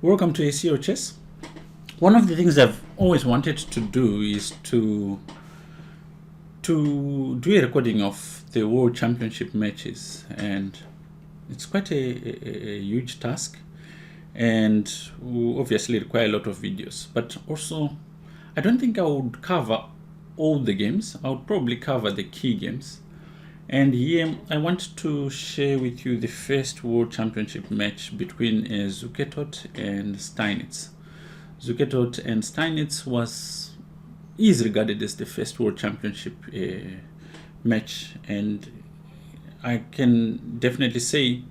Welcome to ACO Chess. One of the things I've always wanted to do is to do a recording of the World Championship matches, and it's quite a huge task, and will obviously require a lot of videos. But also, I don't think I would cover all the games. I would probably cover the key games. And here I want to share with you the first World Championship match between Zukertort and Steinitz. Zukertort and Steinitz is regarded as the first World Championship match, and I can definitely say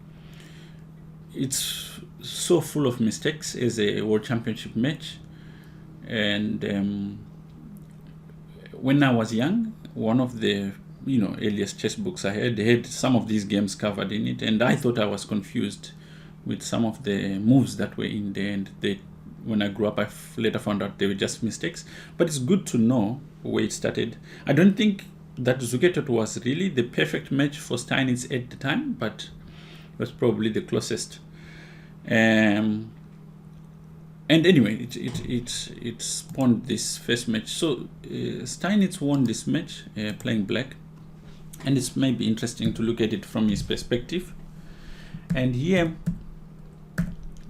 it's so full of mistakes as a World Championship match. And when I was young, one of the earliest chess books I had, they had some of these games covered in it, and I thought I was confused with some of the moves that were in there, and when I grew up I later found out they were just mistakes. But it's good to know where it started. I don't think that Zukertort was really the perfect match for Steinitz at the time, but it was probably the closest. And anyway, it spawned this first match. So Steinitz won this match playing black, and it's maybe interesting to look at it from his perspective. And here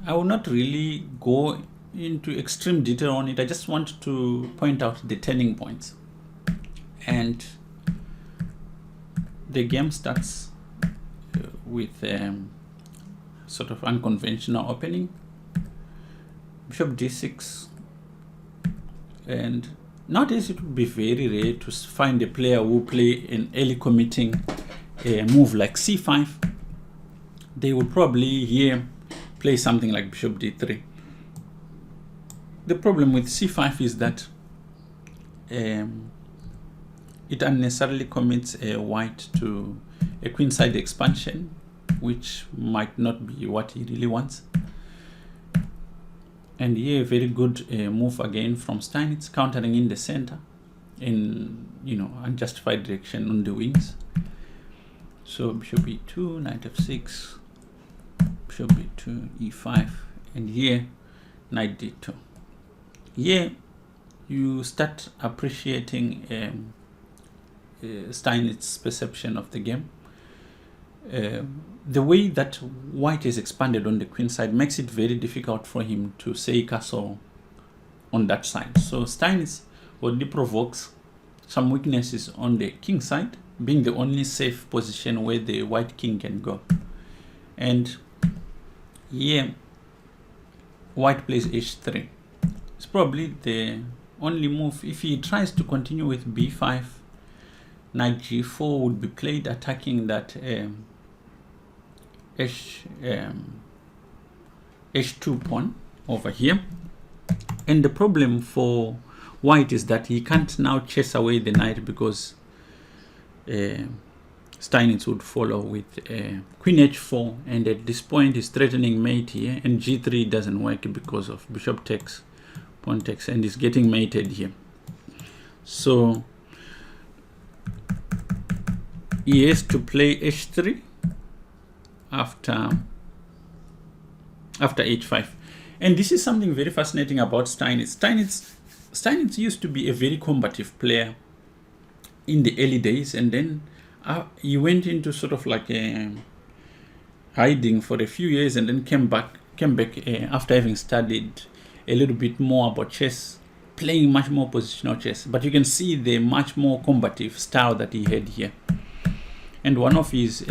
I will not really go into extreme detail on it. I just want to point out the turning points. And the game starts with sort of unconventional opening, bishop d6, and nowadays it would be very rare to find a player who play an early committing move like c5. They would probably here play something like bishop d3. The problem with c5 is that it unnecessarily commits white to a queenside expansion, which might not be what he really wants. And here a very good move again from Steinitz, countering in the center in unjustified direction on the wings. So bishop e2, knight f6, bishop b2, e5, and here knight d2. Here you start appreciating Steinitz's perception of the game. The way that white is expanded on the queen side makes it very difficult for him to say castle on that side. So Steinitz already provokes some weaknesses on the king side, being the only safe position where the white king can go. And here white plays h3. It's probably the only move. If he tries to continue with b5, knight g4 would be played, attacking that h2 pawn over here. And the problem for white is that he can't now chase away the knight, because Steinitz would follow with queen h4, and at this point he's threatening mate here, and g3 doesn't work because of bishop takes, pawn takes, and he's getting mated here. So he has to play h3 after h5. And this is something very fascinating about Steinitz. Steinitz used to be a very combative player in the early days, and then he went into sort of like hiding for a few years, and then came back after having studied a little bit more about chess, playing much more positional chess. But you can see the much more combative style that he had here. And one of his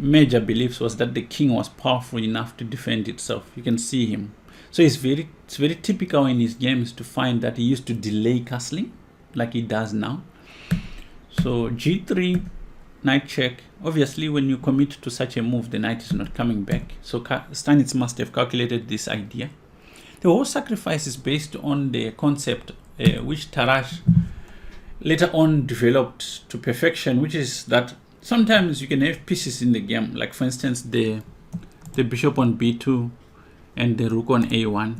major beliefs was that the king was powerful enough to defend itself. You can see him. So it's very typical in his games to find that he used to delay castling like he does now. So g3, knight check. Obviously, when you commit to such a move, the knight is not coming back. So Steinitz must have calculated this idea. The whole sacrifice is based on the concept which Tarrasch later on developed to perfection, which is that sometimes you can have pieces in the game, like for instance the bishop on b2 and the rook on a1.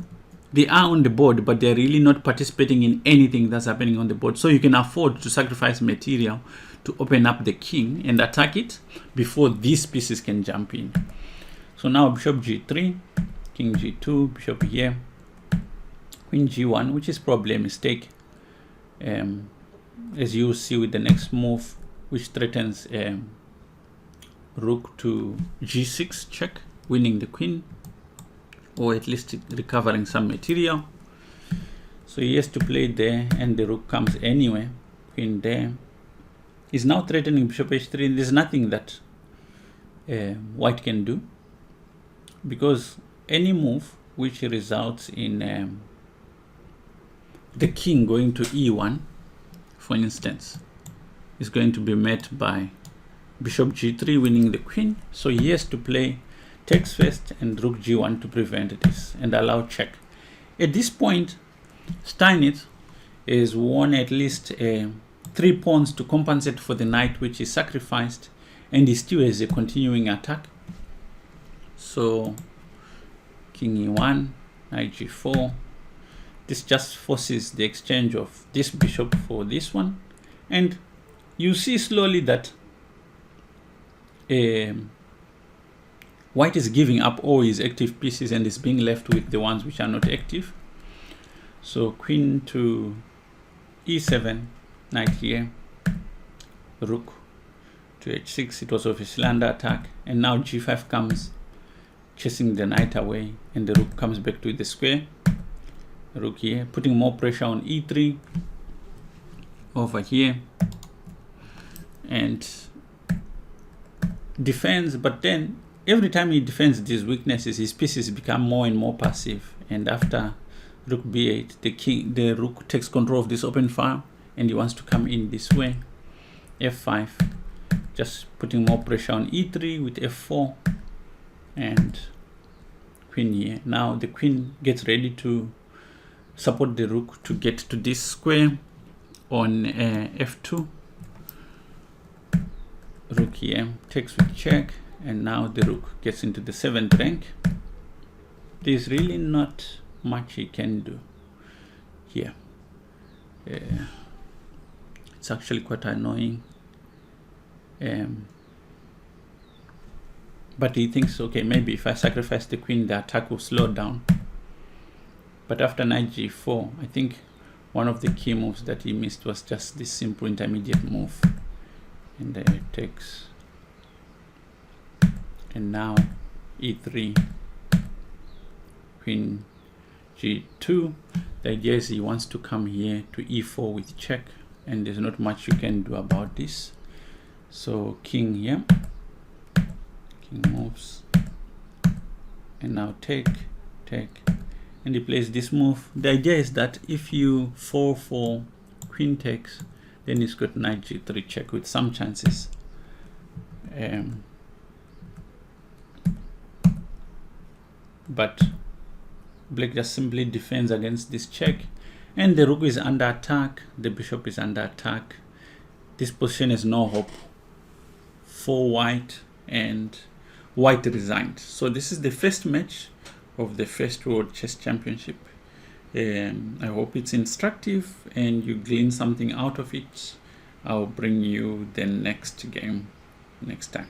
They are on the board, but they're really not participating in anything that's happening on the board. So you can afford to sacrifice material to open up the king and attack it before these pieces can jump in. So now bishop g3, king g2, bishop here, queen g1, which is probably a mistake, as you see with the next move, which threatens rook to g6 check, winning the queen, or at least recovering some material. So he has to play there, and the rook comes anyway. Queen there. He's now threatening bishop h3, and there's nothing that white can do, because any move which results in the king going to e1, for instance, is going to be met by bishop g3 winning the queen. So he has to play takes first and rook g1 to prevent this and allow check. At this point, Steinitz has won at least 3 pawns to compensate for the knight which is sacrificed, and he still has a continuing attack. So king e1, knight g4. This just forces the exchange of this bishop for this one, and you see slowly that white is giving up all his active pieces and is being left with the ones which are not active. So queen to e7, knight here, rook to h6. It was obviously under attack, and now g5 comes, chasing the knight away, and the rook comes back to the square. Rook here, putting more pressure on e3 over here, and defends. But then every time he defends these weaknesses, his pieces become more and more passive, and after rook b8, the rook takes control of this open file, and he wants to come in this way. f5, just putting more pressure on e3 with f4, and queen here. Now the queen gets ready to support the rook to get to this square on f2. Rook here takes with check, and now the rook gets into the 7th rank. There's really not much he can do here. It's actually quite annoying, but he thinks, okay, maybe if I sacrifice the queen, the attack will slow down. But after knight g4, I think one of the key moves that he missed was just this simple intermediate move, and then it takes, and now e3, queen g2. The idea is he wants to come here to e4 with check, and there's not much you can do about this. So king here, king moves, and now take, and he plays this move. The idea is that if you fall for queen takes, then he's got knight g3 check with some chances. But black just simply defends against this check, and the rook is under attack, the bishop is under attack. This position has no hope for white, and white resigned. So this is the first match of the first World Chess Championship. I hope it's instructive and you glean something out of it. I'll bring you the next game next time.